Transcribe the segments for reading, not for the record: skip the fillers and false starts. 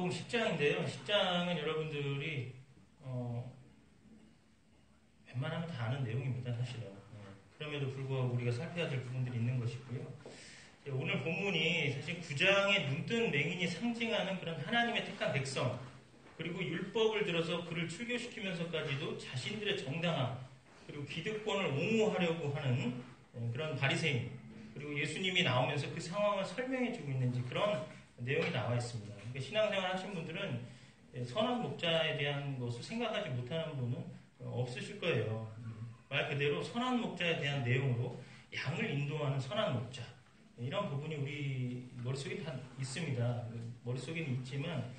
마가복음 10장인데요. 10장은 여러분들이 웬만하면 다 아는 내용입니다. 사실은. 그럼에도 불구하고 우리가 살펴야 될 부분들이 있는 것이고요. 오늘 본문이 사실 9장의 눈뜬 맹인이 상징하는 그런 하나님의 택한 백성, 그리고 율법을 들어서 그를 출교시키면서까지도 자신들의 정당함, 그리고 기득권을 옹호하려고 하는 그런 바리새인, 그리고 예수님이 나오면서 그 상황을 설명해주고 있는지 그런 내용이 나와 있습니다. 그러니까 신앙생활 하신 분들은 선한 목자에 대한 것을 생각하지 못하는 분은 없으실 거예요. 말 그대로 선한 목자에 대한 내용으로 양을 인도하는 선한 목자, 이런 부분이 우리 머릿속에 다 있습니다. 머릿속에는 있지만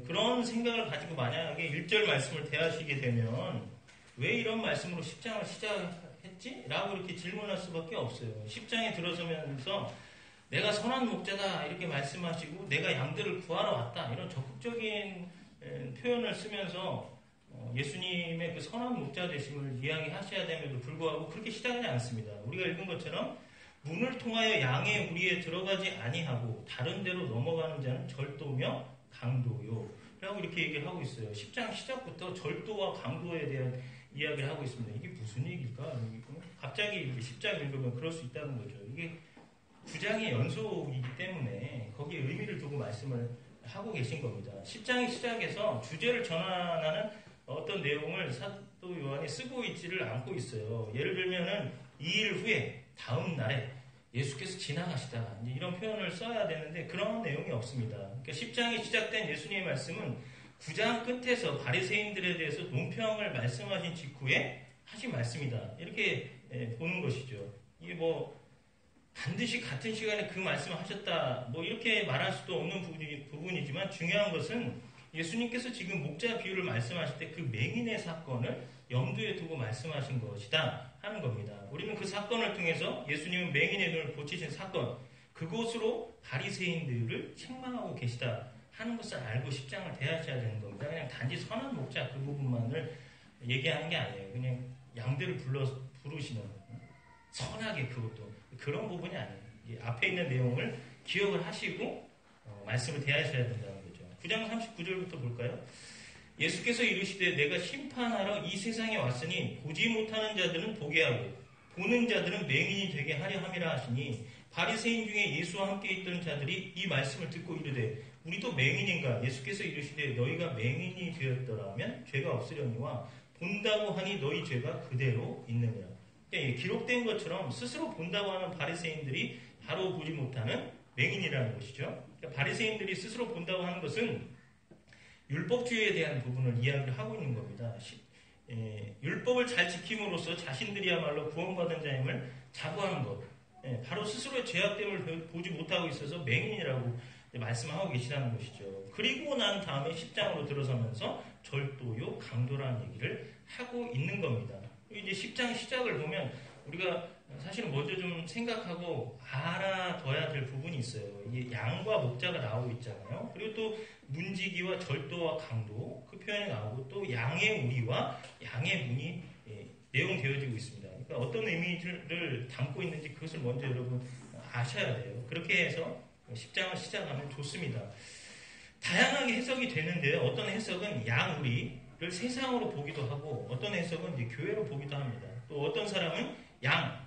그런 생각을 가지고 만약에 1절 말씀을 대하시게 되면 왜 이런 말씀으로 10장을 시작했지? 라고 이렇게 질문할 수밖에 없어요. 10장에 들어서면서 내가 선한 목자다 이렇게 말씀하시고 내가 양들을 구하러 왔다 이런 적극적인 표현을 쓰면서 예수님의 그 선한 목자 되심을 이야기하셔야 됨에도 불구하고 그렇게 시작하지 않습니다. 우리가 읽은 것처럼 문을 통하여 양의 우리에 들어가지 아니하고 다른 데로 넘어가는 자는 절도며 강도요. 라고 이렇게 얘기를 하고 있어요. 10장 시작부터 절도와 강도에 대한 이야기를 하고 있습니다. 이게 무슨 얘기일까? 갑자기 10장 읽으면 그럴 수 있다는 거죠. 이게 9장의 연속이기 때문에 거기에 의미를 두고 말씀을 하고 계신 겁니다. 10장의 시작에서 주제를 전환하는 어떤 내용을 사도 요한이 쓰고 있지를 않고 있어요. 예를 들면은 2일 후에 다음 날에 예수께서 지나가시다 이런 표현을 써야 되는데 그런 내용이 없습니다. 그러니까 10장이 시작된 예수님의 말씀은 9장 끝에서 바리새인들에 대해서 논평을 말씀하신 직후에 하신 말씀이다. 이렇게 보는 것이죠. 이게 반드시 같은 시간에 그 말씀을 하셨다 이렇게 말할 수도 없는 부분이지만 중요한 것은 예수님께서 지금 목자 비유를 말씀하실 때 그 맹인의 사건을 염두에 두고 말씀하신 것이다 하는 겁니다. 우리는 그 사건을 통해서 예수님은 맹인의 눈을 고치신 사건, 그곳으로 바리새인들을 책망하고 계시다 하는 것을 알고 10장을 대하셔야 되는 겁니다. 그냥 단지 선한 목자 그 부분만을 얘기하는 게 아니에요. 그냥 양들을 부르시는 선하게 그것도 그런 부분이 아니에요. 앞에 있는 내용을 기억을 하시고 말씀을 대하셔야 된다는 거죠. 9장 39절부터 볼까요? 예수께서 이르시되 내가 심판하러 이 세상에 왔으니 보지 못하는 자들은 보게 하고 보는 자들은 맹인이 되게 하려 함이라 하시니 바리새인 중에 예수와 함께 있던 자들이 이 말씀을 듣고 이르되 우리도 맹인인가? 예수께서 이르시되 너희가 맹인이 되었더라면 죄가 없으려니와 본다고 하니 너희 죄가 그대로 있느니라. 그러니까 기록된 것처럼 스스로 본다고 하는 바리새인들이 바로 보지 못하는 맹인이라는 것이죠. 그러니까 바리새인들이 스스로 본다고 하는 것은 율법주의에 대한 부분을 이야기를 하고 있는 겁니다. 율법을 잘 지킴으로써 자신들이야말로 구원받은 자임을 자부하는 것. 바로 스스로의 죄악됨을 보지 못하고 있어서 맹인이라고 말씀하고 계시다는 것이죠. 그리고 난 다음에 10장으로 들어서면서 절도요, 강도라는 얘기를 하고 있는 겁니다. 이제 10장 시작을 보면 우리가 사실은 먼저 좀 생각하고 알아둬야 될 부분이 있어요. 이게 양과 목자가 나오고 있잖아요. 그리고 또 문지기와 절도와 강도 그 표현이 나오고 또 양의 우리와 양의 문이 내용되어지고 있습니다. 그러니까 어떤 의미를 담고 있는지 그것을 먼저 여러분 아셔야 돼요. 그렇게 해서 10장을 시작하면 좋습니다. 다양하게 해석이 되는데요. 어떤 해석은 양 우리를 세상으로 보기도 하고 어떤 해석은 이제 교회로 보기도 합니다. 또 어떤 사람은 양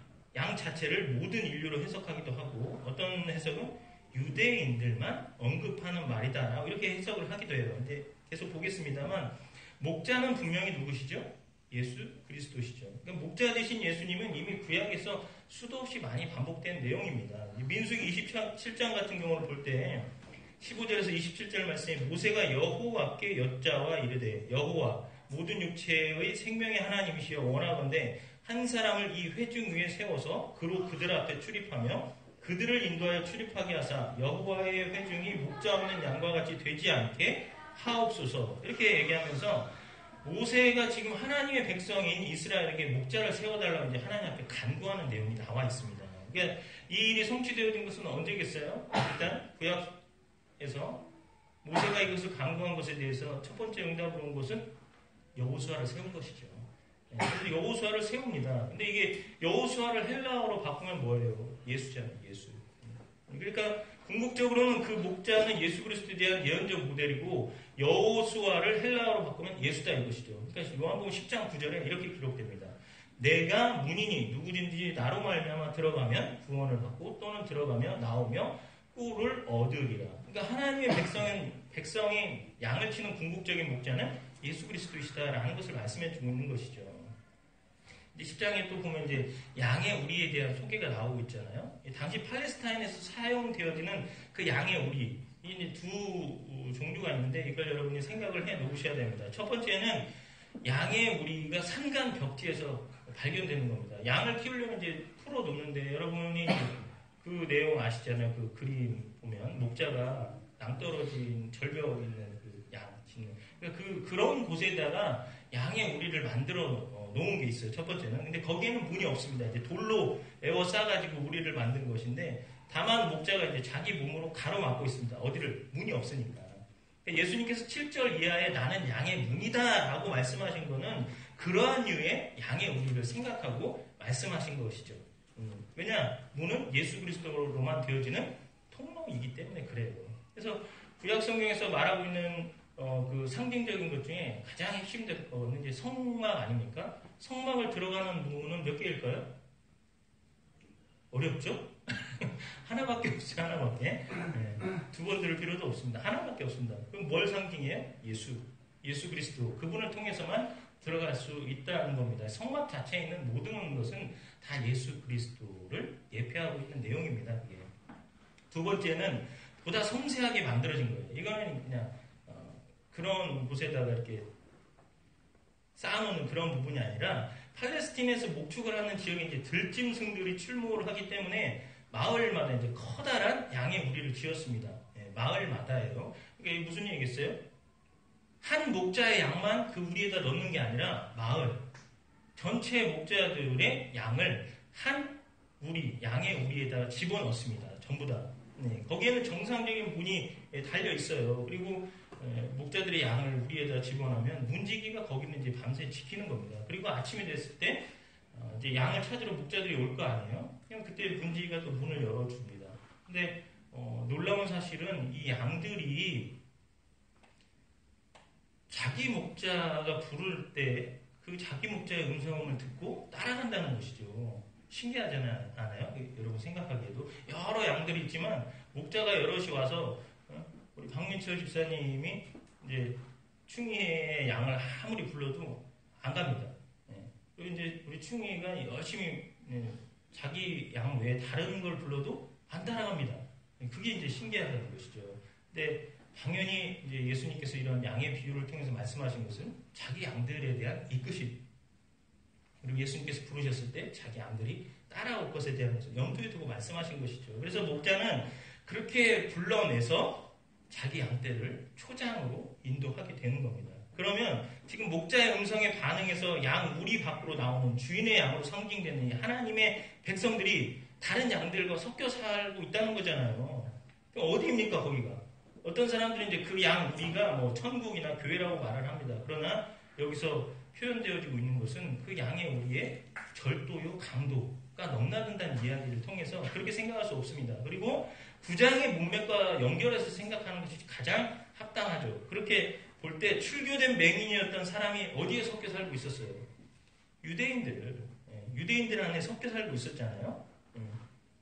자체를 모든 인류로 해석하기도 하고 어떤 해석은 유대인들만 언급하는 말이다 이렇게 해석을 하기도 해요. 근데 계속 보겠습니다만 목자는 분명히 누구시죠? 예수 그리스도시죠. 그러니까 목자 되신 예수님은 이미 구약에서 수도 없이 많이 반복된 내용입니다. 민수기 27장 같은 경우를 볼 때 15절에서 27절 말씀에 모세가 여호와께 여짜와 이르되 여호와 모든 육체의 생명의 하나님이시여 원하건대 한 사람을 이 회중 위에 세워서 그로 그들 앞에 출입하며 그들을 인도하여 출입하게 하사 여호와의 회중이 목자 없는 양과 같이 되지 않게 하옵소서. 이렇게 얘기하면서 모세가 지금 하나님의 백성인 이스라엘에게 목자를 세워달라고 이제 하나님 앞에 간구하는 내용이 나와 있습니다. 그러니까 이 일이 성취되어진 것은 언제겠어요? 일단 구약에서 모세가 이것을 간구한 것에 대해서 첫 번째 응답을 온 것은 여호수아를 세운 것이죠. 그래서 여호수아를 세웁니다. 근데 이게 여호수아를 헬라어로 바꾸면 뭐예요? 예수잖아요. 예수. 그러니까 궁극적으로는 그 목자는 예수 그리스도에 대한 예언적 모델이고 여호수아를 헬라어로 바꾸면 예수다 이것이죠. 그러니까 요한복음 10장 9절에 이렇게 기록됩니다. 내가 문이니 누구든지 나로 말미암아 들어가면 구원을 받고 또는 들어가며 나오며 꿀을 얻으리라. 그러니까 하나님의 백성이 양을 치는 궁극적인 목자는 예수 그리스도이시다라는 것을 말씀해 주고 있는 것이죠. 이제 10장에 또 보면 이제 양의 우리에 대한 소개가 나오고 있잖아요. 당시 팔레스타인에서 사용되어지는 그 양의 우리, 이제 두 종류가 있는데 이걸 여러분이 생각을 해 놓으셔야 됩니다. 첫 번째는 양의 우리가 산간 벽지에서 발견되는 겁니다. 양을 키우려면 이제 풀어 놓는데 여러분이 그 내용 아시잖아요. 그 그림 보면 목자가 낭떠러진 절벽에 있는 그 양 짓는. 그러니까 그런 곳에다가 양의 우리를 만들어 놓은 게 있어요. 첫 번째는. 근데 거기에는 문이 없습니다. 이제 돌로 에워싸가지고 우리를 만든 것인데 다만 목자가 이제 자기 몸으로 가로막고 있습니다. 어디를? 문이 없으니까. 예수님께서 7절 이하에 나는 양의 문이다라고 말씀하신 거는 그러한 이유의 양의 우리를 생각하고 말씀하신 것이죠. 왜냐? 문은 예수 그리스도로만 되어지는 통로이기 때문에 그래요. 그래서 구약 성경에서 말하고 있는 그 상징적인 것 중에 가장 핵심된 거는 이제 성막 아닙니까? 성막을 들어가는 문은 몇 개일까요? 어렵죠? 하나밖에 없어요, 하나밖에. 네. 두 번 들을 필요도 없습니다. 하나밖에 없습니다. 그럼 뭘 상징해요? 예수 그리스도. 그분을 통해서만 들어갈 수 있다는 겁니다. 성막 자체에 있는 모든 것은 다 예수 그리스도를 예표하고 있는 내용입니다. 그게. 두 번째는 보다 섬세하게 만들어진 거예요. 이거는 그냥 그런 곳에다가 이렇게 쌓아놓는 그런 부분이 아니라 팔레스틴에서 목축을 하는 지역에 이제 들짐승들이 출몰을 하기 때문에 마을마다 이제 커다란 양의 우리를 지었습니다. 네, 마을마다예요. 그러니까 이게 무슨 얘기겠어요? 한 목자의 양만 그 우리에다 넣는 게 아니라 마을 전체 목자들의 양을 한 양의 우리에다 집어넣습니다. 전부 다. 네, 거기에는 정상적인 문이 달려 있어요. 그리고 목자들의 양을 우리에다 집어넣으면 문지기가 거기는 이제 밤새 지키는 겁니다. 그리고 아침이 됐을 때 이제 양을 찾으러 목자들이 올 거 아니에요. 그럼 그때 문지기가 또 문을 열어줍니다. 근데 놀라운 사실은 이 양들이 자기 목자가 부를 때 그 자기 목자의 음성을 듣고 따라간다는 것이죠. 신기하지 않아요? 여러분 생각하기에도 여러 양들이 있지만 목자가 여럿이 와서 우리 박민철 집사님이 이제 충이의 양을 아무리 불러도 안 갑니다. 그리고 이제 우리 충이가 열심히 자기 양 외에 다른 걸 불러도 안 따라갑니다. 그게 이제 신기하다는 것이죠. 근데 당연히 이제 예수님께서 이런 양의 비유를 통해서 말씀하신 것은 자기 양들에 대한 이끄심. 그리고 예수님께서 부르셨을 때 자기 양들이 따라올 것에 대한 것을 염두에 두고 말씀하신 것이죠. 그래서 목자는 그렇게 불러내서 자기 양떼를 초장으로 인도하게 되는 겁니다. 그러면 지금 목자의 음성에 반응해서 양 우리 밖으로 나오는 주인의 양으로 상징되는 이 하나님의 백성들이 다른 양들과 섞여 살고 있다는 거잖아요. 어디입니까 거기가? 어떤 사람들은 이제 그 양 우리가 뭐 천국이나 교회라고 말을 합니다. 그러나 여기서 표현되어지고 있는 것은 그 양의 우리의 절도요 강도가 넘나든다는 이야기를 통해서 그렇게 생각할 수 없습니다. 그리고 구장의 문맥과 연결해서 생각하는 것이 가장 합당하죠. 그렇게 볼 때 출교된 맹인이었던 사람이 어디에 섞여 살고 있었어요? 유대인들 안에 섞여 살고 있었잖아요.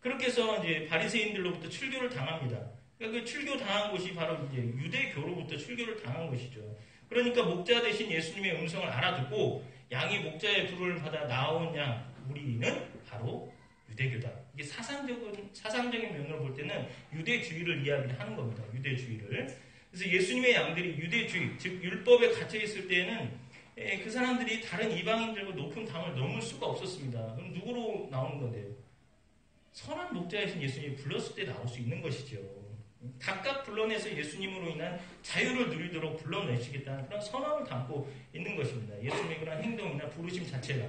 그렇게 해서 이제 바리새인들로부터 출교를 당합니다. 그러니까 그 출교 당한 곳이 바로 이제 유대교로부터 출교를 당한 것이죠. 그러니까 목자 대신 예수님의 음성을 알아듣고 양이 목자의 부름을 받아 나온 양 우리는 바로 유대교다. 이게 사상적인 면으로 볼 때는 유대주의를 이야기를 하는 겁니다. 유대주의를. 그래서 예수님의 양들이 유대주의, 즉 율법에 갇혀 있을 때에는 그 사람들이 다른 이방인들과 높은 담을 넘을 수가 없었습니다. 그럼 누구로 나오는 건데요? 선한 목자이신 예수님이 불렀을 때 나올 수 있는 것이죠. 각각 불러내서 예수님으로 인한 자유를 누리도록 불러내시겠다는 그런 선언을 담고 있는 것입니다. 예수님의 그런 행동이나 부르심 자체가.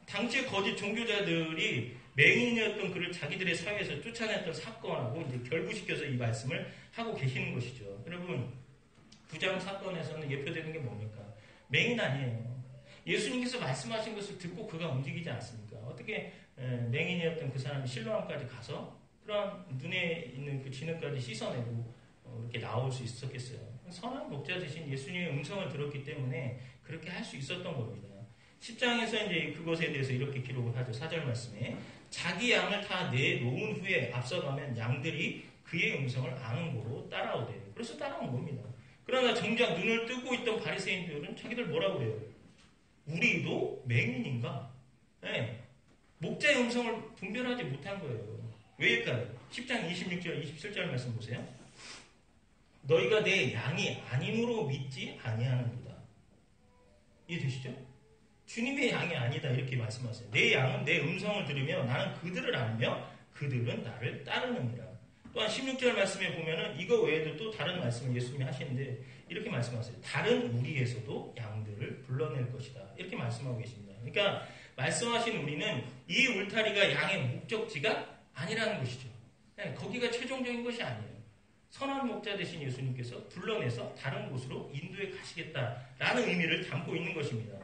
당시의 거짓 종교자들이 맹인이었던 그를 자기들의 사회에서 쫓아냈던 사건하고 이제 결부시켜서 이 말씀을 하고 계시는 것이죠. 여러분, 부장 사건에서는 예표되는 게 뭡니까? 맹인 아니에요. 예수님께서 말씀하신 것을 듣고 그가 움직이지 않습니까? 어떻게 맹인이었던 그 사람이 실로암까지 가서 그런 눈에 있는 그 진흙까지 씻어내고 이렇게 나올 수 있었겠어요. 선한 목자 대신 예수님의 음성을 들었기 때문에 그렇게 할 수 있었던 겁니다. 10장에서 이제 그것에 대해서 이렇게 기록을 하죠. 4절 말씀에 자기 양을 다 내놓은 후에 앞서가면 양들이 그의 음성을 아는 고로 따라오되. 그래서 따라온 겁니다. 그러나 정작 눈을 뜨고 있던 바리새인들은 자기들 뭐라고 그래요? 우리도 맹인인가? 네. 목자의 음성을 분별하지 못한 거예요. 왜일까요? 10장 26절 27절 말씀 보세요. 너희가 내 양이 아님으로 믿지 아니하는도다. 이해되시죠? 주님의 양이 아니다 이렇게 말씀하세요. 내 양은 내 음성을 들으며 나는 그들을 알며 그들은 나를 따르느니라. 또한 16절 말씀에 보면은 이거 외에도 또 다른 말씀을 예수님이 하시는데 이렇게 말씀하세요. 다른 우리에서도 양들을 불러낼 것이다. 이렇게 말씀하고 계십니다. 그러니까 말씀하신 우리는 이 울타리가 양의 목적지가 아니라는 것이죠. 거기가 최종적인 것이 아니에요. 선한 목자 되신 예수님께서 불러내서 다른 곳으로 인도해 가시겠다라는 의미를 담고 있는 것입니다.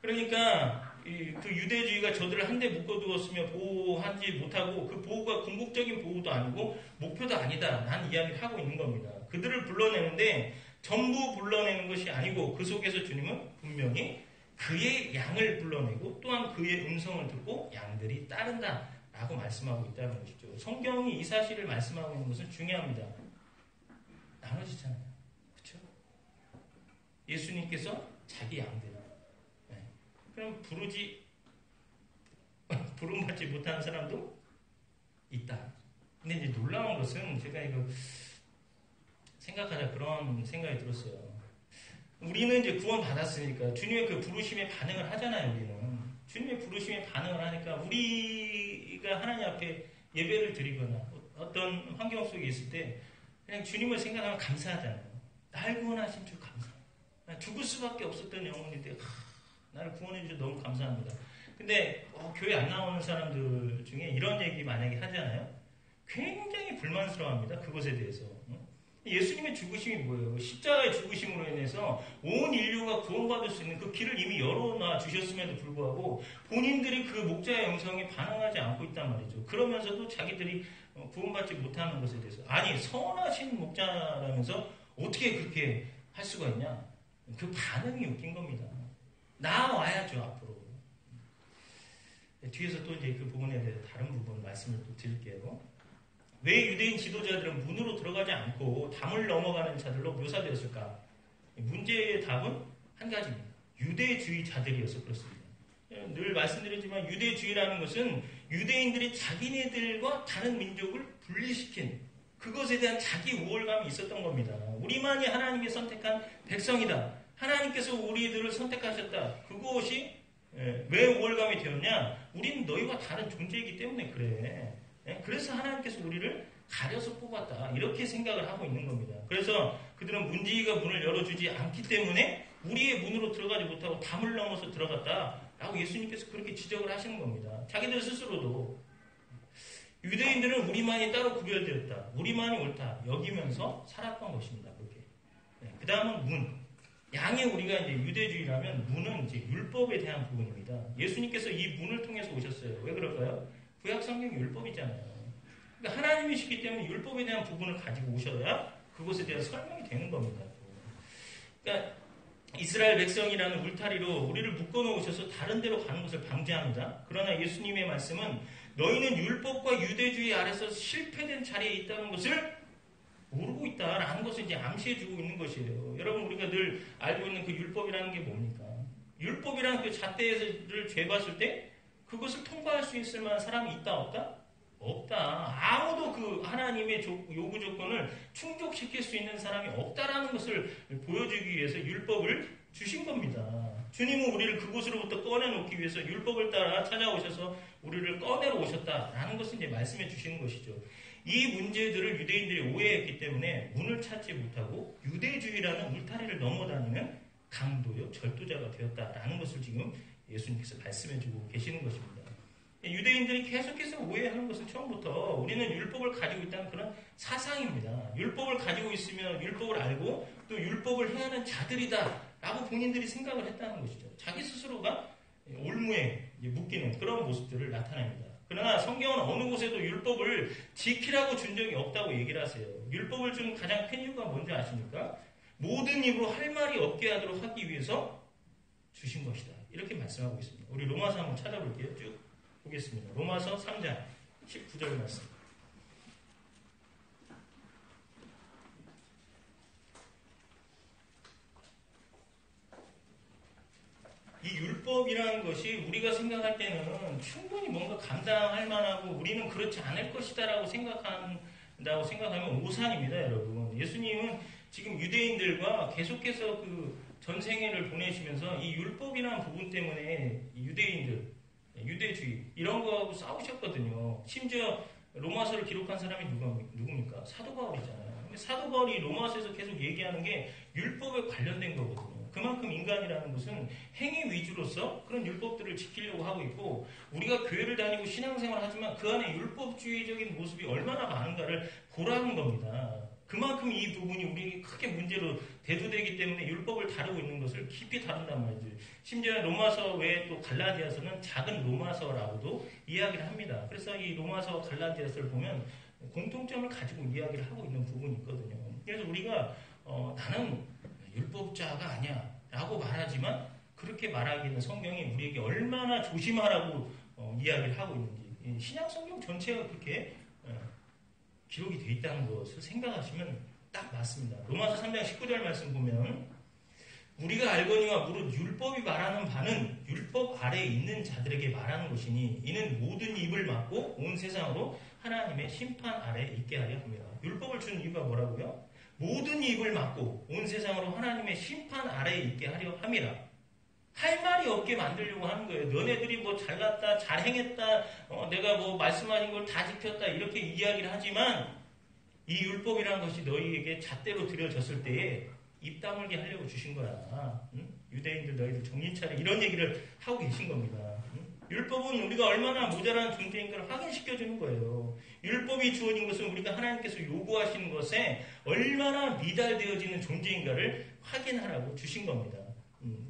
그러니까 그 유대주의가 저들을 한데 묶어두었으며 보호하지 못하고 그 보호가 궁극적인 보호도 아니고 목표도 아니다 라는 이야기를 하고 있는 겁니다. 그들을 불러내는데 전부 불러내는 것이 아니고 그 속에서 주님은 분명히 그의 양을 불러내고 또한 그의 음성을 듣고 양들이 따른다 라고 말씀하고 있다는 것이죠. 성경이 이 사실을 말씀하고 있는 것은 중요합니다. 나눠지잖아요. 그렇죠? 예수님께서 자기 양들 그럼 부름받지 못하는 사람도 있다. 근데 이제 놀라운 것은 제가 이거 생각하자 그런 생각이 들었어요. 우리는 이제 구원 받았으니까 주님의 그 부르심에 반응을 하잖아요. 우리는 주님의 부르심에 반응을 하니까 우리가 하나님 앞에 예배를 드리거나 어떤 환경 속에 있을 때 그냥 주님을 생각하면 감사하잖아요. 날 구원하신 주 감사합니다. 죽을 수밖에 없었던 영혼인데 나를 구원해 주셔서 너무 감사합니다. 근데 교회 안 나오는 사람들 중에 이런 얘기 만약에 하잖아요. 굉장히 불만스러워합니다. 그것에 대해서. 예수님의 죽으심이 뭐예요? 십자가의 죽으심으로 인해서 온 인류가 구원받을 수 있는 그 길을 이미 열어놔 주셨음에도 불구하고 본인들이 그 목자의 음성에 반응하지 않고 있단 말이죠. 그러면서도 자기들이 구원받지 못하는 것에 대해서 아니 선하신 목자라면서 어떻게 그렇게 할 수가 있냐? 그 반응이 웃긴 겁니다. 나와야죠 앞으로. 뒤에서 또 이제 그 부분에 대해서 다른 부분 말씀을 또 드릴게요. 왜 유대인 지도자들은 문으로 들어가지 않고 담을 넘어가는 자들로 묘사되었을까? 문제의 답은 한 가지입니다. 유대주의자들이어서 그렇습니다. 늘 말씀드리지만 유대주의라는 것은 유대인들이 자기네들과 다른 민족을 분리시킨 그것에 대한 자기 우월감이 있었던 겁니다. 우리만이 하나님이 선택한 백성이다. 하나님께서 우리들을 선택하셨다. 그것이 왜 우월감이 되었냐? 우리는 너희와 다른 존재이기 때문에 그래. 그래서 하나님께서 우리를 가려서 뽑았다. 이렇게 생각을 하고 있는 겁니다. 그래서 그들은 문지기가 문을 열어주지 않기 때문에 우리의 문으로 들어가지 못하고 담을 넘어서 들어갔다. 라고 예수님께서 그렇게 지적을 하시는 겁니다. 자기들 스스로도. 유대인들은 우리만이 따로 구별되었다. 우리만이 옳다. 여기면서 살았던 것입니다. 그렇게. 그 다음은 문. 양의 우리가 이제 유대주의라면 문은 이제 율법에 대한 부분입니다. 예수님께서 이 문을 통해서 오셨어요. 왜 그럴까요? 구약 성경이 율법이잖아요. 그러니까 하나님이시기 때문에 율법에 대한 부분을 가지고 오셔야 그것에 대한 설명이 되는 겁니다. 그러니까 이스라엘 백성이라는 울타리로 우리를 묶어놓으셔서 다른 데로 가는 것을 방지합니다. 그러나 예수님의 말씀은 너희는 율법과 유대주의 아래서 실패된 자리에 있다는 것을 모르고 있다라는 것을 이제 암시해주고 있는 것이에요. 여러분 우리가 늘 알고 있는 그 율법이라는 게 뭡니까? 율법이라는 그 잣대를 죄봤을 때 그것을 통과할 수 있을 만한 사람이 있다 없다? 없다. 아무도 그 하나님의 요구 조건을 충족시킬 수 있는 사람이 없다라는 것을 보여주기 위해서 율법을 주신 겁니다. 주님은 우리를 그곳으로부터 꺼내놓기 위해서 율법을 따라 찾아오셔서 우리를 꺼내러 오셨다라는 것을 이제 말씀해 주시는 것이죠. 이 문제들을 유대인들이 오해했기 때문에 문을 찾지 못하고 유대주의라는 울타리를 넘어다니는 강도요 절도자가 되었다라는 것을 지금 예수님께서 말씀해 주고 계시는 것입니다. 유대인들이 계속해서 오해하는 것은 처음부터 우리는 율법을 가지고 있다는 그런 사상입니다. 율법을 가지고 있으면 율법을 알고 또 율법을 해야 하는 자들이다 라고 본인들이 생각을 했다는 것이죠. 자기 스스로가 올무에 묶이는 그런 모습들을 나타냅니다. 그러나 성경은 어느 곳에도 율법을 지키라고 준 적이 없다고 얘기를 하세요. 율법을 준 가장 큰 이유가 뭔지 아십니까? 모든 입으로 할 말이 없게 하도록 하기 위해서 주신 것이다. 이렇게 말씀하고 있습니다. 우리 로마서 한번 찾아볼게요. 쭉 보겠습니다. 로마서 3장 19절 말씀. 이 율법이라는 것이 우리가 생각할 때는 충분히 뭔가 감당할 만하고 우리는 그렇지 않을 것이다라고 생각하면 오산입니다, 여러분. 예수님은 지금 유대인들과 계속해서 그 전생애를 보내시면서 이 율법이라는 부분 때문에 유대인들, 유대주의 이런 거하고 싸우셨거든요. 심지어 로마서를 기록한 사람이 누굽니까? 사도 바울이잖아요. 근데 사도 바울이 로마서에서 계속 얘기하는 게 율법에 관련된 거거든요. 그만큼 인간이라는 것은 행위 위주로서 그런 율법들을 지키려고 하고 있고 우리가 교회를 다니고 신앙생활을 하지만 그 안에 율법주의적인 모습이 얼마나 많은가를 보라는 겁니다. 그만큼 이 부분이 우리에게 크게 문제로 대두되기 때문에 율법을 다루고 있는 것을 깊이 다룬단 말이죠. 심지어 로마서 외에 또 갈라디아서는 작은 로마서라고도 이야기를 합니다. 그래서 이 로마서와 갈라디아서를 보면 공통점을 가지고 이야기를 하고 있는 부분이 있거든요. 그래서 우리가 나는 율법자가 아니야 라고 말하지만 그렇게 말하기는 성경이 우리에게 얼마나 조심하라고 이야기를 하고 있는지 신약 성경 전체가 그렇게 기록이 되어 있다는 것을 생각하시면 딱 맞습니다. 로마서 3장 19절 말씀 보면 우리가 알거니와 무릇 율법이 말하는 바는 율법 아래에 있는 자들에게 말하는 것이니 이는 모든 입을 막고 온 세상으로 하나님의 심판 아래에 있게 하려 합니다. 율법을 준 이유가 뭐라고요? 모든 입을 막고 온 세상으로 하나님의 심판 아래에 있게 하려 함이라. 할 말이 없게 만들려고 하는 거예요. 너네들이 뭐 잘났다, 잘행했다, 내가 뭐 말씀하신 걸 다 지켰다 이렇게 이야기를 하지만 이 율법이라는 것이 너희에게 잣대로 들여졌을 때에 입 다물게 하려고 주신 거야. 응? 유대인들 너희들 정신 차려 이런 얘기를 하고 계신 겁니다. 응? 율법은 우리가 얼마나 모자란 존재인가를 확인시켜주는 거예요. 율법이 주어진 것은 우리가 하나님께서 요구하시는 것에 얼마나 미달되어지는 존재인가를 확인하라고 주신 겁니다.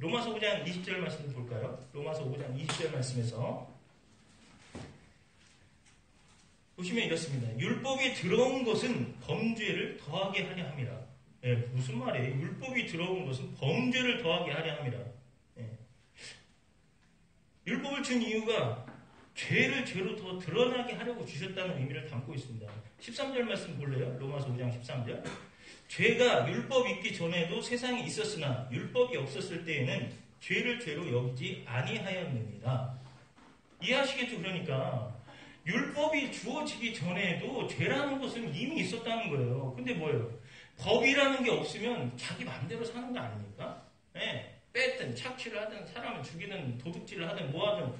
로마서 5장 20절 말씀을 볼까요? 로마서 5장 20절 말씀에서 보시면 이렇습니다. 율법이 들어온 것은 범죄를 더하게 하려 함이라. 예, 무슨 말이에요? 율법이 들어온 것은 범죄를 더하게 하려 함이라. 예. 율법을 준 이유가 죄를 죄로 더 드러나게 하려고 주셨다는 의미를 담고 있습니다. 13절 말씀 볼래요? 로마서 5장 13절. 죄가 율법이 있기 전에도 세상에 있었으나 율법이 없었을 때에는 죄를 죄로 여기지 아니하였느니라. 이해하시겠죠? 그러니까 율법이 주어지기 전에도 죄라는 것은 이미 있었다는 거예요. 근데 뭐예요? 법이라는 게 없으면 자기 마음대로 사는 거 아닙니까? 네. 뺐든 착취를 하든 사람을 죽이든 도둑질을 하든 뭐하든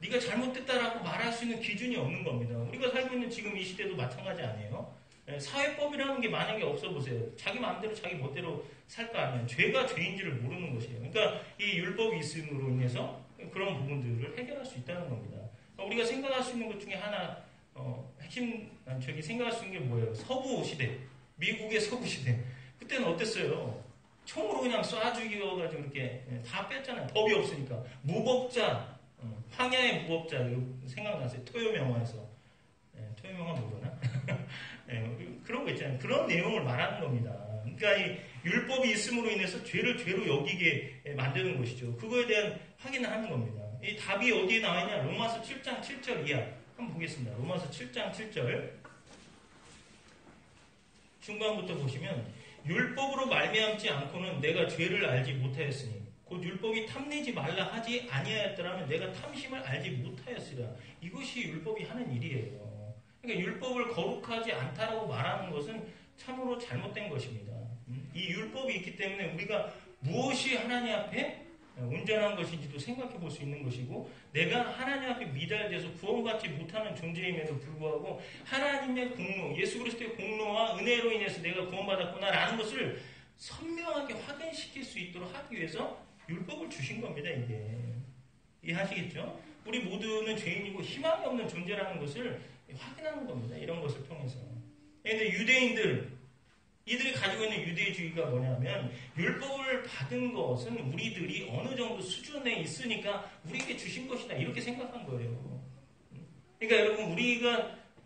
네가 잘못됐다라고 말할 수 있는 기준이 없는 겁니다. 우리가 살고 있는 지금 이 시대도 마찬가지 아니에요? 사회법이라는 게 만약에 없어 보세요. 자기 마음대로 자기 멋대로 살 거 아니에요. 죄가 죄인지를 모르는 것이에요. 그러니까 이 율법이 있음으로 인해서 그런 부분들을 해결할 수 있다는 겁니다. 우리가 생각할 수 있는 것 중에 하나 생각할 수 있는 게 뭐예요? 서부 시대, 미국의 서부 시대. 그때는 어땠어요? 총으로 그냥 쏴 죽여가지고 이렇게 다 뺐잖아요. 법이 없으니까. 무법자, 황야의 무법자 생각나세요? 토요명화에서. 토요명화 모르나? 그런 거 있잖아요. 그런 내용을 말하는 겁니다. 그러니까 이 율법이 있음으로 인해서 죄를 죄로 여기게 만드는 것이죠. 그거에 대한 확인을 하는 겁니다. 이 답이 어디에 나와 있냐? 로마서 7장 7절 이하. 한번 보겠습니다. 로마서 7장 7절. 중간부터 보시면 율법으로 말미암지 않고는 내가 죄를 알지 못하였으니 곧 율법이 탐내지 말라 하지 아니하였더라면 내가 탐심을 알지 못하였으리라. 이것이 율법이 하는 일이에요. 그러니까 율법을 거룩하지 않다라고 말하는 것은 참으로 잘못된 것입니다. 이 율법이 있기 때문에 우리가 무엇이 하나님 앞에 온전한 것인지도 생각해 볼 수 있는 것이고 내가 하나님 앞에 미달돼서 구원받지 못하는 존재임에도 불구하고 하나님의 공로, 예수 그리스도의 공로와 은혜로 인해서 내가 구원받았구나라는 것을 선명하게 확인시킬 수 있도록 하기 위해서 율법을 주신 겁니다. 이게 이해하시겠죠? 우리 모두는 죄인이고 희망이 없는 존재라는 것을 확인하는 겁니다. 이런 것을 통해서. 그런데 유대인들 이들이 가지고 있는 유대주의가 뭐냐면 율법을 받은 것은 우리들이 어느 정도 수준에 있으니까 우리에게 주신 것이다 이렇게 생각한 거예요. 그러니까 여러분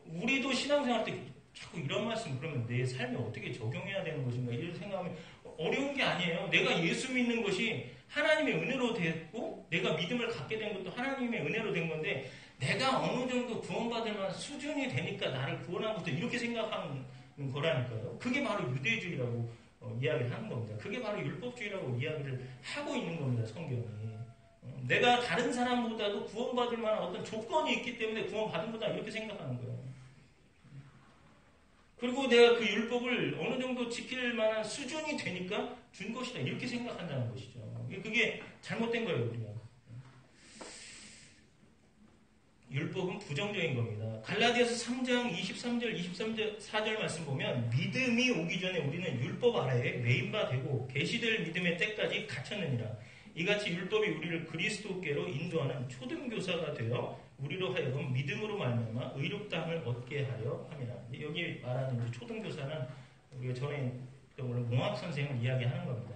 우리도 신앙생활 때 자꾸 이런 말씀 그러면 내 삶에 어떻게 적용해야 되는 것인가 이런 생각하면 어려운 게 아니에요. 내가 예수 믿는 것이 하나님의 은혜로 됐고 내가 믿음을 갖게 된 것도 하나님의 은혜로 된 건데 내가 어느 정도 구원받을 만한 수준이 되니까 나를 구원한 것도 이렇게 생각하는 거라니까요. 그게 바로 유대주의라고 이야기를 하는 겁니다. 그게 바로 율법주의라고 이야기를 하고 있는 겁니다. 성경이. 내가 다른 사람보다도 구원받을 만한 어떤 조건이 있기 때문에 구원받은 거다 이렇게 생각하는 거예요. 그리고 내가 그 율법을 어느 정도 지킬 만한 수준이 되니까 준 것이다 이렇게 생각한다는 것이죠. 그게 잘못된 거예요. 우리가. 율법은 부정적인 겁니다. 갈라디아서 3장 23절 24절 말씀 보면 믿음이 오기 전에 우리는 율법 아래에 매인 바 되고 계시될 믿음의 때까지 갇혔느니라. 이같이 율법이 우리를 그리스도께로 인도하는 초등교사가 되어 우리로 하여금 믿음으로 말미암아 의롭다함을 얻게 하려 함이라. 여기 말하는 이제 초등교사는 우리가 전에 물론 몽학 선생을 이야기하는 겁니다.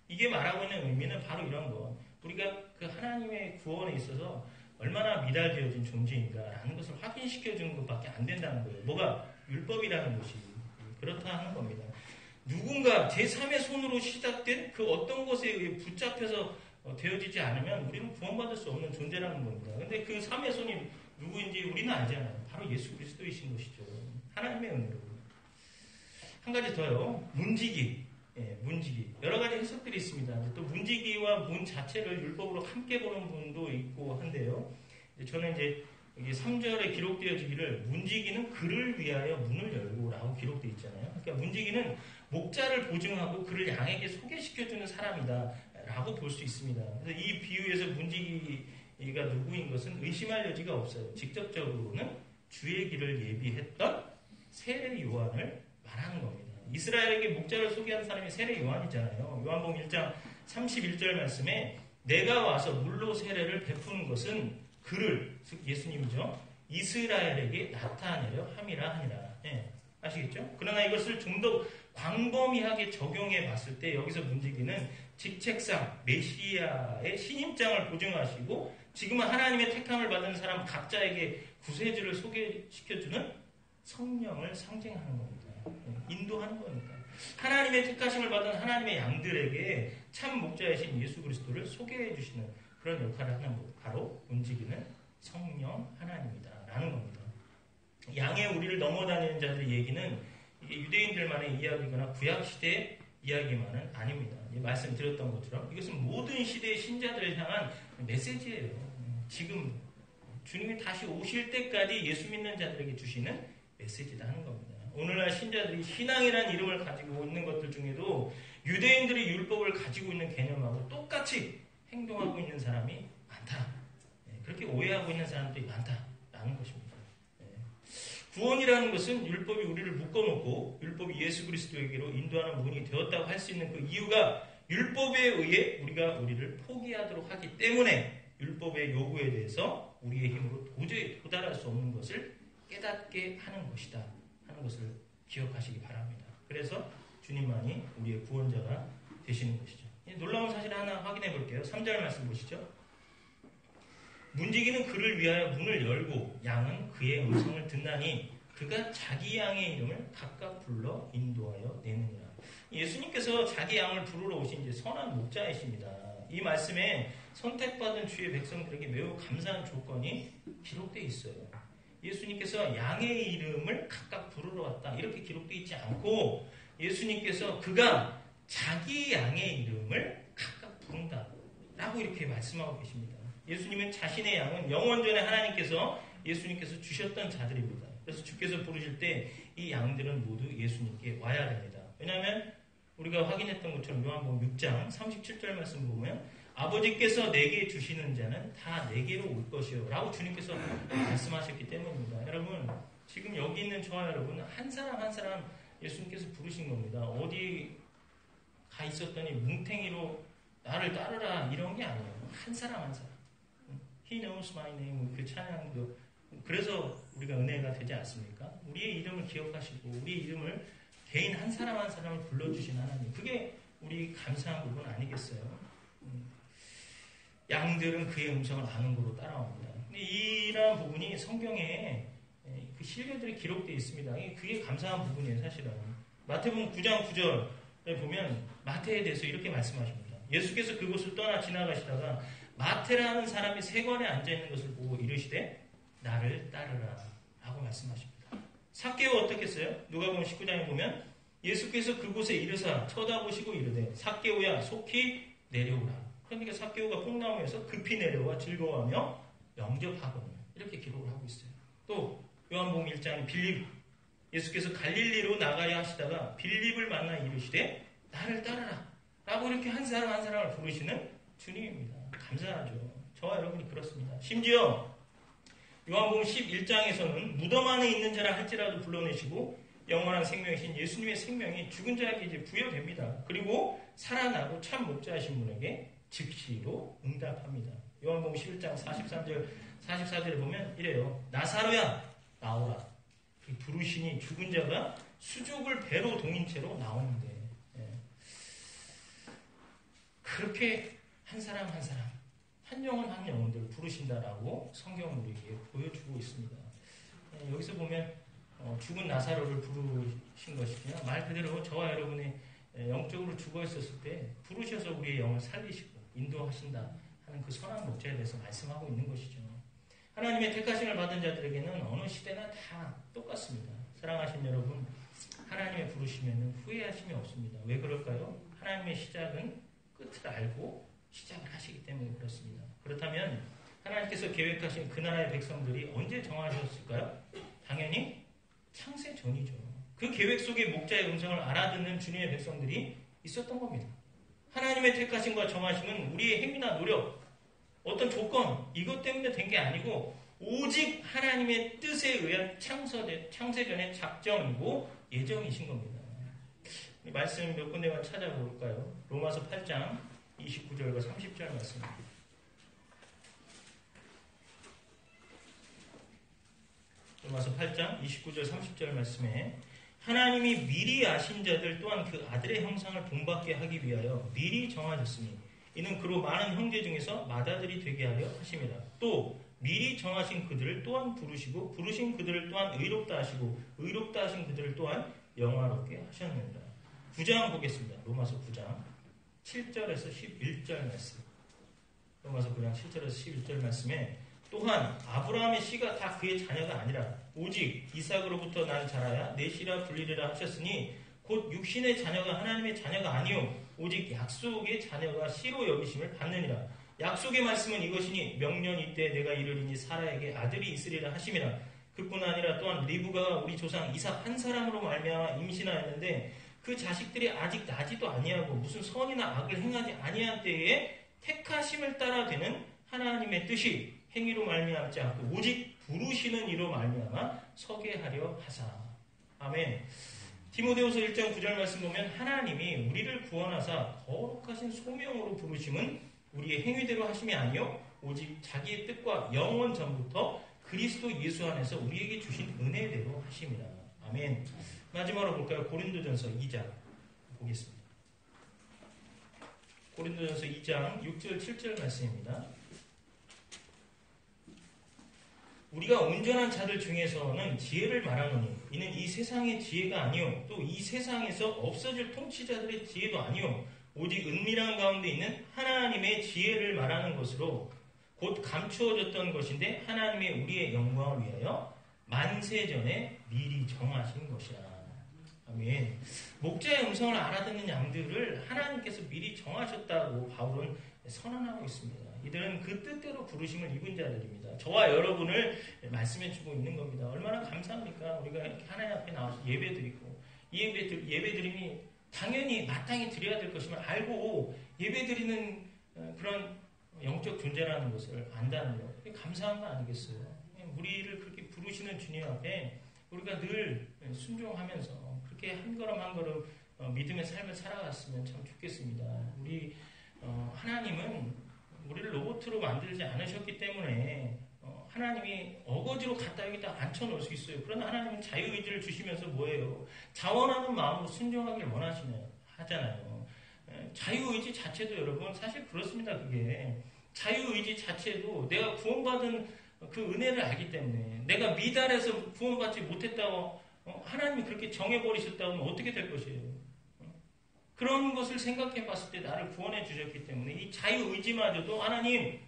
이게 말하고 있는 의미는 바로 이런 거. 우리가 그 하나님의 구원에 있어서 얼마나 미달되어진 존재인가라는 것을 확인시켜주는 것밖에 안 된다는 거예요. 뭐가? 율법이라는 것이. 그렇다 하는 겁니다. 누군가 제3의 손으로 시작된 그 어떤 것에 의해 붙잡혀서 되어지지 않으면 우리는 구원받을 수 없는 존재라는 겁니다. 근데 그 3의 손이 누구인지 우리는 알잖아요. 바로 예수 그리스도이신 것이죠. 하나님의 은혜로. 한 가지 더요. 문지기. 문지기. 여러 가지 해석들이 있습니다. 또 문지기와 문 자체를 율법으로 함께 보는 분도 있고 한데요. 저는 이제 여기 3절에 기록되어지기를 문지기는 그를 위하여 문을 열고 라고 기록되어 있잖아요. 그러니까 문지기는 목자를 보증하고 그를 양에게 소개시켜주는 사람이다 라고 볼 수 있습니다. 그래서 이 비유에서 문지기가 누구인 것은 의심할 여지가 없어요. 직접적으로는 주의 길을 예비했던 세례 요한을 말하는 겁니다. 이스라엘에게 목자를 소개한 사람이 세례 요한이잖아요. 요한복음 1장 31절 말씀에 내가 와서 물로 세례를 베푸는 것은 그를, 즉 예수님이죠. 이스라엘에게 나타내려 함이라 하니라. 아시겠죠? 그러나 이것을 좀 더 광범위하게 적용해 봤을 때 여기서 문지기는 직책상 메시아의 신임장을 보증하시고 지금은 하나님의 택함을 받은 사람 각자에게 구세주를 소개시켜주는 성령을 상징하는 겁니다. 인도하는 거니까. 하나님의 택하심을 받은 하나님의 양들에게 참 목자이신 예수 그리스도를 소개해 주시는 그런 역할을 하는 것. 바로 문지기는 성령 하나님이다 라는 겁니다. 양의 우리를 넘어다니는 자들의 얘기는 이게 유대인들만의 이야기거나 구약시대의 이야기만은 아닙니다. 말씀드렸던 것처럼 이것은 모든 시대의 신자들을 향한 메시지예요. 지금 주님이 다시 오실 때까지 예수 믿는 자들에게 주시는 메시지다 하는 겁니다. 오늘날 신자들이 신앙이라는 이름을 가지고 있는 것들 중에도 유대인들이 율법을 가지고 있는 개념하고 똑같이 행동하고 있는 사람이 많다. 그렇게 오해하고 있는 사람들이 많다라는 것입니다. 구원이라는 것은 율법이 우리를 묶어놓고 율법이 예수 그리스도에게로 인도하는 문이 되었다고 할 수 있는 그 이유가 율법에 의해 우리가 우리를 포기하도록 하기 때문에 율법의 요구에 대해서 우리의 힘으로 도저히 도달할 수 없는 것을 깨닫게 하는 것이다 하는 것을 기억하시기 바랍니다. 그래서 주님만이 우리의 구원자가 되시는 것이죠. 놀라운 사실 하나 확인해 볼게요. 3절 말씀 보시죠. 문지기는 그를 위하여 문을 열고 양은 그의 음성을 듣나니 그가 자기 양의 이름을 각각 불러 인도하여 내느니라. 예수님께서 자기 양을 부르러 오신 이제 선한 목자이십니다. 이 말씀에 선택받은 주의 백성들에게 매우 감사한 조건이 기록되어 있어요. 예수님께서 양의 이름을 각각 부르러 왔다 이렇게 기록되어 있지 않고 예수님께서 그가 자기 양의 이름을 각각 부른다 라고 이렇게 말씀하고 계십니다. 예수님은 자신의 양은 영원전에 하나님께서 예수님께서 주셨던 자들입니다. 그래서 주께서 부르실 때 이 양들은 모두 예수님께 와야 됩니다. 왜냐하면 우리가 확인했던 것처럼 요한복음 6장 37절 말씀 보면 아버지께서 내게 주시는 자는 다 내게로 올 것이요 라고 주님께서 말씀하셨기 때문입니다. 여러분 지금 여기 있는 저와 여러분 한 사람 한 사람 예수님께서 부르신 겁니다. 어디 가 있었더니 뭉탱이로 나를 따르라 이런 게 아니에요. 한 사람 한 사람. He knows my name 그 찬양도 그래서 우리가 은혜가 되지 않습니까? 우리의 이름을 기억하시고 우리의 이름을 개인 한 사람 한 사람을 불러주신 하나님. 그게 우리 감사한 부분 아니겠어요? 양들은 그의 음성을 아는 거로 따라옵니다. 근데 이러한 부분이 성경에 그 신뢰들이 기록되어 있습니다. 그게 감사한 부분이에요, 사실은. 마태복음 9장 9절에 보면 마태에 대해서 이렇게 말씀하십니다. 예수께서 그곳을 떠나 지나가시다가 마태라는 사람이 세관에 앉아있는 것을 보고 이르시되 나를 따르라 라고 말씀하십니다. 삭개오 어떻게 했어요? 누가복음 19장에 보면 예수께서 그곳에 이르사 쳐다보시고 이르되 삭개오야 속히 내려오라. 그러니까 삭개오가 뽕나무에서 급히 내려와 즐거워하며 영접하거든요. 이렇게 기록을 하고 있어요. 또 요한복음 1장 빌립 예수께서 갈릴리로 나가야 하시다가 빌립을 만나 이르시되 나를 따르라 라고 이렇게 한 사람 한 사람을 부르시는 주님입니다. 감사하죠. 저와 여러분이 그렇습니다. 심지어 요한복음 11장에서는 무덤 안에 있는 자라 할지라도 불러내시고 영원한 생명이신 예수님의 생명이 죽은 자에게 이제 부여됩니다. 그리고 살아나고 참 목자이신 분에게 즉시로 응답합니다. 요한복음 11장 43절 44절에 보면 이래요. 나사로야 나오라. 부르시니 죽은 자가 수족을 배로 동인 채로 나오는데 그렇게 한 사람 한 사람 한 영혼 한 영혼들 부르신다라고 성경은 우리에게 보여주고 있습니다. 여기서 보면 죽은 나사로를 부르신 것이냐 말 그대로 저와 여러분의 영적으로 죽어 있었을 때 부르셔서 우리의 영을 살리시고 인도하신다 하는 그 선한 목자에 대해서 말씀하고 있는 것이죠. 하나님의 택하심을 받은 자들에게는 어느 시대나 다 똑같습니다. 사랑하신 여러분, 하나님의 부르시면 후회하심이 없습니다. 왜 그럴까요? 하나님의 시작은 끝을 알고 시작을 하시기 때문에 그렇습니다. 그렇다면 하나님께서 계획하신 그 나라의 백성들이 언제 정하셨을까요? 당연히 창세 전이죠. 그 계획 속에 목자의 음성을 알아듣는 주님의 백성들이 있었던 겁니다. 하나님의 택하심과 정하심은 우리의 행위나 노력, 어떤 조건, 이것 때문에 된 게 아니고 오직 하나님의 뜻에 의한 창세전의 작정이고 예정이신 겁니다. 말씀 몇 군데만 찾아볼까요? 로마서 8장 29절과 30절 말씀입니다. 로마서 8장 29절 30절 말씀에 하나님이 미리 아신 자들 또한 그 아들의 형상을 본받게 하기 위하여 미리 정하셨으니 이는 그로 많은 형제 중에서 맏아들이 되게 하려 하심이라. 또 미리 정하신 그들을 또한 부르시고 부르신 그들을 또한 의롭다 하시고 의롭다 하신 그들을 또한 영화롭게 하셨느니라. 9장 보겠습니다. 로마서 9장 7절에서 11절 말씀. 로마서 9장 7절에서 11절 말씀에 또한 아브라함의 씨가 다 그의 자녀가 아니라 오직 이삭으로부터 난 자라야 내 씨라 불리리라 하셨으니 곧 육신의 자녀가 하나님의 자녀가 아니요 오직 약속의 자녀가 씨로 여기심을 받느니라. 약속의 말씀은 이것이니 명년 이때 내가 이르리니 사라에게 아들이 있으리라 하심이라. 그뿐 아니라 또한 리브가가 우리 조상 이삭 한 사람으로 말미암아 임신하였는데 그 자식들이 아직 나지도 아니하고 무슨 선이나 악을 행하지 아니한 때에 택하심을 따라 되는 하나님의 뜻이 행위로 말미암지 않고 오직 부르시는 이로 말미암아 서게 하려 하사. 아멘. 디모데후서 1장 9절 말씀 보면 하나님이 우리를 구원하사 거룩하신 소명으로 부르심은 우리의 행위대로 하심이 아니요 오직 자기의 뜻과 영원 전부터 그리스도 예수 안에서 우리에게 주신 은혜대로 하심이라. 아멘. 마지막으로 볼까요? 고린도전서 2장 보겠습니다. 고린도전서 2장 6절 7절 말씀입니다. 우리가 온전한 자들 중에서는 지혜를 말하노니 이는 이 세상의 지혜가 아니요 또 이 세상에서 없어질 통치자들의 지혜도 아니요 오직 은밀한 가운데 있는 하나님의 지혜를 말하는 것으로 곧 감추어졌던 것인데 하나님의 우리의 영광을 위하여 만세전에 미리 정하신 것이라. 아멘. 목자의 음성을 알아듣는 양들을 하나님께서 미리 정하셨다고 바울은 선언하고 있습니다. 이들은 그 뜻대로 부르심을 입은 자들입니다. 저와 여러분을 말씀해주고 있는 겁니다. 얼마나 감사합니까? 우리가 이렇게 하나님 앞에 나와서 예배드리고 이 예배드림이 당연히 마땅히 드려야 될 것임을 알고 예배드리는 그런 영적 존재라는 것을 안다는 것. 감사한 거 아니겠어요? 우리를 그렇게 부르시는 주님 앞에 우리가 늘 순종하면서 그렇게 한 걸음 한 걸음 믿음의 삶을 살아갔으면 참 좋겠습니다. 우리 하나님은 우리를 로봇으로 만들지 않으셨기 때문에 하나님이 어거지로 갖다 여기다 앉혀놓을 수 있어요. 그러나 하나님은 자유의지를 주시면서 뭐예요? 자원하는 마음으로 순종하길 하잖아요. 자유의지 자체도 여러분 사실 그렇습니다. 그게 자유의지 자체도 내가 구원받은 그 은혜를 알기 때문에 내가 미달해서 구원받지 못했다고 하나님이 그렇게 정해버리셨다면 어떻게 될 것이에요? 그런 것을 생각해 봤을 때 나를 구원해 주셨기 때문에 이 자유의지마저도 하나님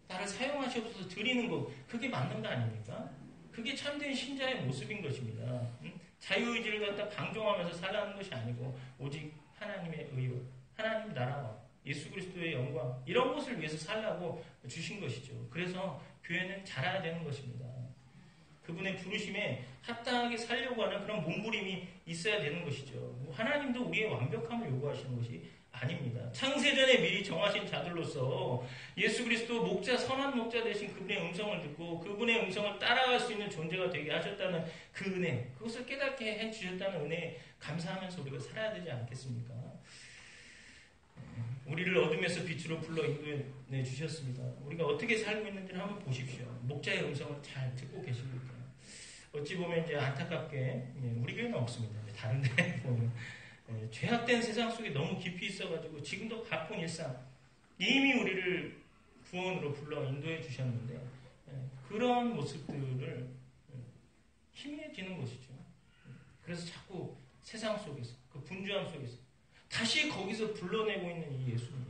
나를 사용하시옵소서 드리는 것, 그게 맞는 거 아닙니까? 그게 참된 신자의 모습인 것입니다. 자유의지를 갖다 방종하면서 살라는 것이 아니고 오직 하나님의 의와 하나님 나라와 예수 그리스도의 영광 이런 것을 위해서 살라고 주신 것이죠. 그래서 교회는 자라야 되는 것입니다. 그분의 부르심에 합당하게 살려고 하는 그런 몸부림이 있어야 되는 것이죠. 하나님도 우리의 완벽함을 요구하시는 것이 아닙니다. 창세전에 미리 정하신 자들로서 예수 그리스도 목자, 선한 목자 되신 그분의 음성을 듣고 그분의 음성을 따라갈 수 있는 존재가 되게 하셨다는 그 은혜, 그것을 깨닫게 해주셨다는 은혜에 감사하면서 우리가 살아야 되지 않겠습니까? 우리를 어둠에서 빛으로 불러 인도해 주셨습니다. 우리가 어떻게 살고 있는지를 한번 보십시오. 목자의 음성을 잘 듣고 계십니까? 어찌 보면 이제 안타깝게 우리 교회는 없습니다. 다른 데 보면 죄악된 세상 속에 너무 깊이 있어가지고 지금도 바쁜 일상 이미 우리를 구원으로 불러 인도해 주셨는데 그런 모습들을 희미해지는 것이죠. 그래서 자꾸 세상 속에서 그 분주함 속에서 다시 거기서 불러내고 있는 이 예수님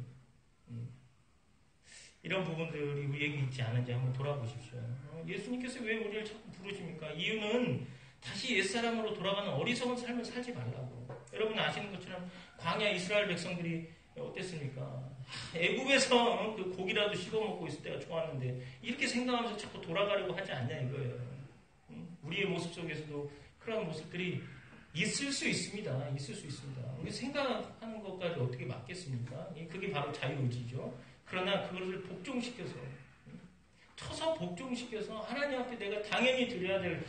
이런 부분들이 우리에게 있지 않은지 한번 돌아보십시오. 예수님께서 왜 우리를 자꾸 부르십니까? 이유는 다시 옛사람으로 돌아가는 어리석은 삶을 살지 말라고. 여러분 아시는 것처럼 광야 이스라엘 백성들이 어땠습니까? 애굽에서 그 고기라도 씹어먹고 있을 때가 좋았는데 이렇게 생각하면서 자꾸 돌아가려고 하지 않냐 이거예요. 우리의 모습 속에서도 그런 모습들이 있을 수 있습니다. 있을 수 있습니다. 생각하는 것까지 어떻게 맞겠습니까? 그게 바로 자유의지죠. 그러나 그것을 복종시켜서 쳐서 복종시켜서 하나님 앞에 내가 당연히 드려야 될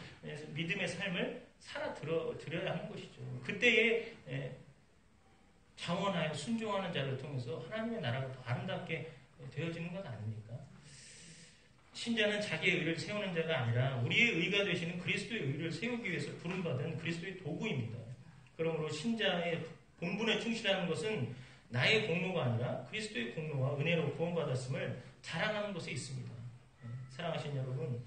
믿음의 삶을 드려야 하는 것이죠. 그때에 자원하여 순종하는 자를 통해서 하나님의 나라가 더 아름답게 되어지는 것 아닙니까? 신자는 자기의 의를 세우는 자가 아니라 우리의 의가 되시는 그리스도의 의를 세우기 위해서 부름받은 그리스도의 도구입니다. 그러므로 신자의 본분에 충실하는 것은 나의 공로가 아니라 그리스도의 공로와 은혜로 구원받았음을 자랑하는 것에 있습니다. 사랑하신 여러분,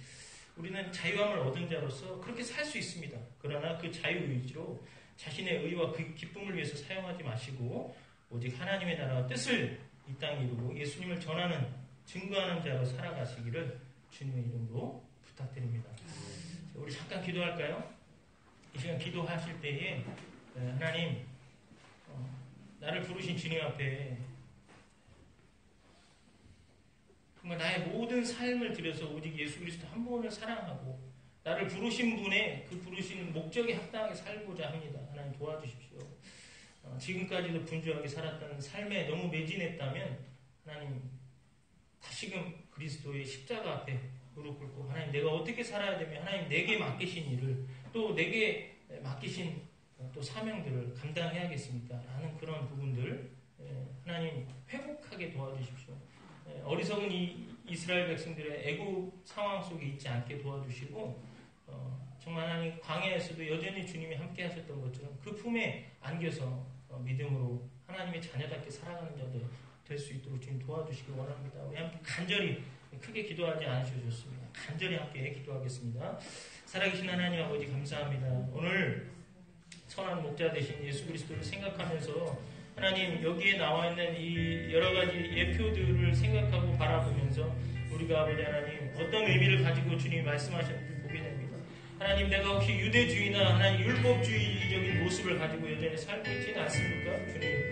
우리는 자유함을 얻은 자로서 그렇게 살 수 있습니다. 그러나 그 자유의지로 자신의 의와 그 기쁨을 위해서 사용하지 마시고 오직 하나님의 나라와 뜻을 이 땅에 이루고 예수님을 전하는 증거하는 자로 살아가시기를 주님의 이름으로 부탁드립니다. 우리 잠깐 기도할까요? 이 시간 기도하실 때에 하나님 나를 부르신 주님 앞에 정말 나의 모든 삶을 들여서 오직 예수 그리스도 한 분을 사랑하고 나를 부르신 분의 그 부르신 목적에 합당하게 살고자 합니다. 하나님 도와주십시오. 지금까지도 분주하게 살았던 삶에 너무 매진했다면 하나님 다시금 그리스도의 십자가 앞에 무릎 꿇고 하나님 내가 어떻게 살아야 되며 하나님 내게 맡기신 일을 또 내게 맡기신 또 사명들을 감당해야겠습니까? 라는 그런 부분들 하나님 회복하게 도와주십시오. 어리석은 이 이스라엘 백성들의 애국 상황 속에 있지 않게 도와주시고 정말 하나님 광야에서도 여전히 주님이 함께 하셨던 것처럼 그 품에 안겨서 믿음으로 하나님의 자녀답게 살아가는 자들 될 수 있도록 주님 도와주시기 원합니다. 우리 함께 간절히 크게 기도하지 않으셔도 좋습니다. 간절히 함께 기도하겠습니다. 살아계신 하나님 아버지 감사합니다. 오늘 선한 목자 되신 예수 그리스도를 생각하면서 하나님 여기에 나와 있는 이 여러 가지 예표들을 생각하고 바라보면서 우리가 아버지 하나님 어떤 의미를 가지고 주님이 말씀하셨는지 보게 됩니다. 하나님 내가 혹시 유대주의나 하나님 율법주의적인 모습을 가지고 여전히 살고 있지는 않습니까? 주님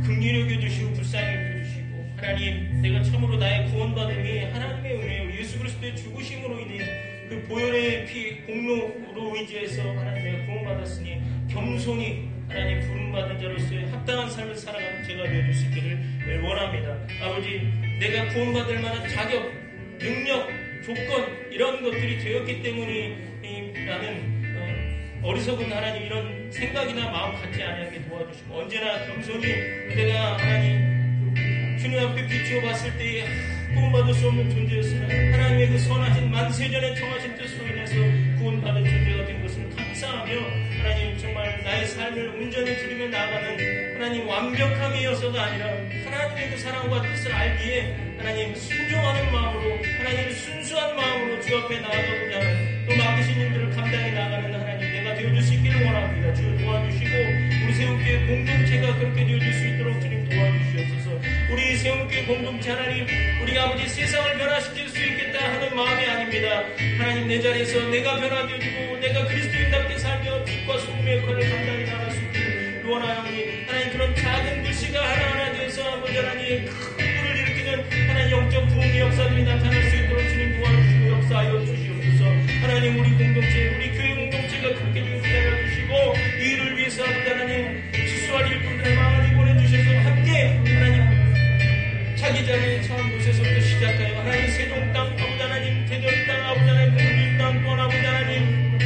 긍휼히 여겨주시고 불쌍히 여겨주시고 하나님 내가 참으로 나의 구원받음이 하나님의 은혜요 예수 그리스도의 죽으심으로 인해 그 보혈의 피 공로로 의지해서 하나님 내가 구원받았으니 겸손히 하나님 부름받은 자로서의 합당한 삶을 살아가는 제가 되어줄 수 있기를 원합니다. 아버지 내가 구원받을 만한 자격, 능력, 조건 이런 것들이 되었기 때문이라는 어리석은 하나님 이런 생각이나 마음 갖지 않게 도와주시고 언제나 겸손히 내가 하나님 주님 앞에 비추어 봤을 때에 구원받을 수 없는 존재였으나 하나님의 그 선하신 만세전에 청하신 뜻으로 인해서 구원받은 존재가 된 것을 감사하며 하나님 정말 나의 삶을 온전히 드리며 나아가는 하나님 완벽함이어서가 아니라 하나님의 그 사랑과 뜻을 알기에 하나님 순종하는 마음으로 하나님 순수한 마음으로 주 앞에 나아가고자 하는 또 맡기신 일들을 감당해 나가는 하나님 내가 되어줄 수 있기를 원합니다. 주를 도와주시고 우리 세움교회 공동체가 그렇게 되어질 수 있도록 주님 도와주시옵소서. 우리 세움교회 공동체 하나님 우리 아버지 세상을 변화시킬 수 있겠다 하는 마음이 아닙니다. 하나님 내 자리에서 내가 변화되어지고 내가 그리스도인답게 살며 빛과 소금의 역할을 감당해 나갈 수 있기를 원하오니 하나님 그런 작은 글씨가 하나하나 되어서 아버지 하나님 큰 불을 일으키는 하나님 영적 부흥의 역사들이 나타날 수 있도록 주님 도와주시고 역사하여 주시옵소서. 하나님 우리 공동체 우리 교회 공동체가 그렇게 좀 기다려주시고 이 일을 위해서 아버지 하나님 수수할 일꾼들의 마음을 보내주셔서 함께 하나님 자기 자리에 처한 곳에서부터 시작하여 하나님 세종 땅 아버지 하나님 대전 땅 아버지 하나님 공주 땅 또한 아버지 하나님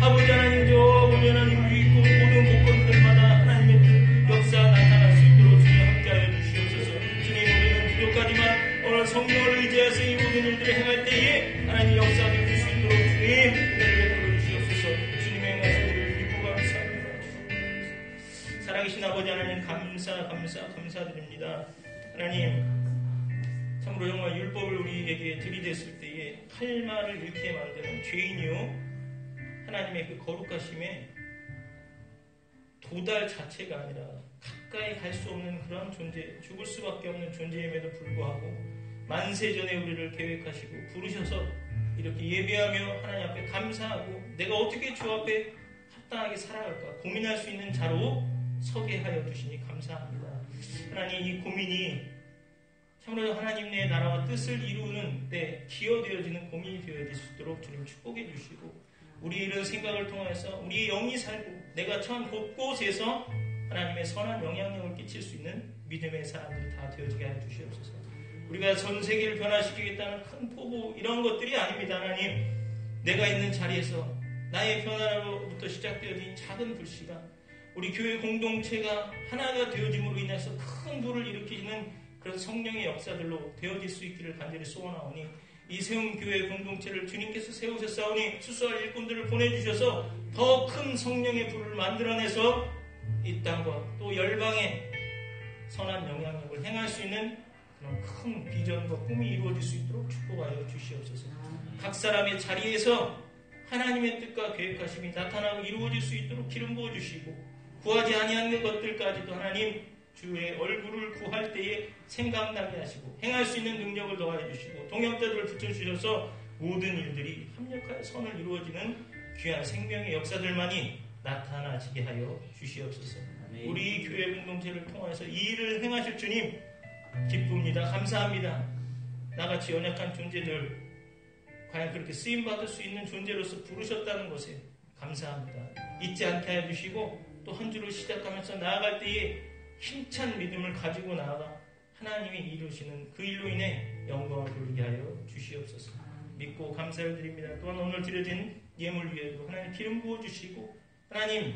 아버지 하나님 저 아버지 하나님 위고 모든 곳곳들마다 하나님의 뜻 역사 나타날 수 있도록 주님 함께하여 주시옵소서. 주님 우리는 부족하지만 오늘 성령을 의지해서 이 모든 일들을 행할 때에 하나님 역사를 줄 수 있도록 주님 은혜를 베풀어 주시옵소서. 주님의 말씀을 믿고 감사합니다. 살아계신 아버지 하나님 감사드립니다. 하나님 참으로 정말 율법을 우리에게 들이댔을 때에 할 말을 잃게 만드는 죄인이요 하나님의 그 거룩하심에 도달 자체가 아니라 가까이 갈 수 없는 그런 존재, 죽을 수밖에 없는 존재임에도 불구하고 만세전에 우리를 계획하시고 부르셔서 이렇게 예배하며 하나님 앞에 감사하고 내가 어떻게 주 앞에 합당하게 살아갈까 고민할 수 있는 자로 서게 하여 주시니 감사합니다. 하나님 이 고민이 참으로 하나님 내 나라와 뜻을 이루는 데 기여되어지는 고민이 되어질 수 있도록 주님 축복해 주시고 우리 이런 생각을 통해서 우리의 영이 살고 내가 처한 곳곳에서 하나님의 선한 영향력을 끼칠 수 있는 믿음의 사람들이 다 되어지게 하여 주시옵소서. 우리가 전 세계를 변화시키겠다는 큰 포부 이런 것들이 아닙니다. 하나님 내가 있는 자리에서 나의 변화로부터 시작되어진 작은 불씨가 우리 교회 공동체가 하나가 되어짐으로 인해서 큰 불을 일으키는 그런 성령의 역사들로 되어질 수 있기를 간절히 소원하오니 이 세움교회 공동체를 주님께서 세우셨사오니 수수할 일꾼들을 보내주셔서 더 큰 성령의 불을 만들어내서 이 땅과 또 열방에 선한 영향력을 행할 수 있는 그런 큰 비전과 꿈이 이루어질 수 있도록 축복하여 주시옵소서. 각 사람의 자리에서 하나님의 뜻과 계획하심이 나타나고 이루어질 수 있도록 기름 부어주시고 구하지 아니한 것들까지도 하나님 주의 얼굴을 구할 때에 생각나게 하시고 행할 수 있는 능력을 더하여 주시고 동역자들을 붙여주셔서 모든 일들이 합력하여 선을 이루어지는 귀한 생명의 역사들만이 나타나시게 하여 주시옵소서. 우리 교회 공동체를 통해서 이 일을 행하실 주님 기쁩니다. 감사합니다. 나같이 연약한 존재들 과연 그렇게 쓰임받을 수 있는 존재로서 부르셨다는 것에 감사합니다. 잊지 않게 해주시고 또 한 주를 시작하면서 나아갈 때에 힘찬 믿음을 가지고 나아가 하나님이 이루시는 그 일로 인해 영광을 돌리게 하여 주시옵소서. 믿고 감사를 드립니다. 또한 오늘 드려진 예물 위에도 하나님 기름 부어주시고 하나님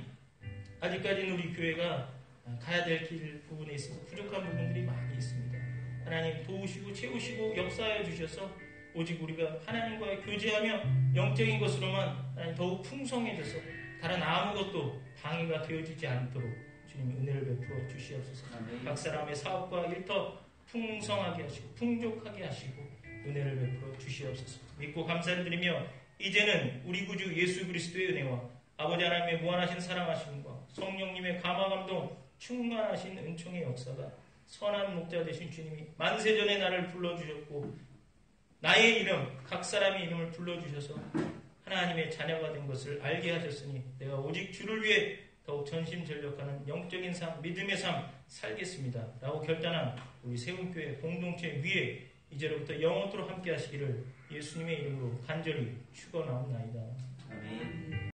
아직까지는 우리 교회가 가야 될 길 부분에 있어서 부족한 부분들이 많이 있습니다. 하나님 도우시고 채우시고 역사하여 주셔서 오직 우리가 하나님과의 교제하며 영적인 것으로만 하나님 더욱 풍성해져서 다른 아무것도 방해가 되어지지 않도록 주님 은혜를 베풀어 주시옵소서. 각 사람의 사업과 일터 풍성하게 하시고 풍족하게 하시고 은혜를 베풀어 주시옵소서. 믿고 감사를 드리며 이제는 우리 구주 예수 그리스도의 은혜와 아버지 하나님의 무한하신 사랑하심과 성령님의 감화감동 충만하신 은총의 역사가 선한 목자 되신 주님이 만세전에 나를 불러주셨고 나의 이름 각 사람의 이름을 불러주셔서 하나님의 자녀가 된 것을 알게 하셨으니 내가 오직 주를 위해 더욱 전심전력하는 영적인 삶, 믿음의 삶 살겠습니다 라고 결단한 우리 세움교회 공동체 위에 이제로부터 영원토록 함께 하시기를 예수님의 이름으로 간절히 축원하옵나이다. 아멘.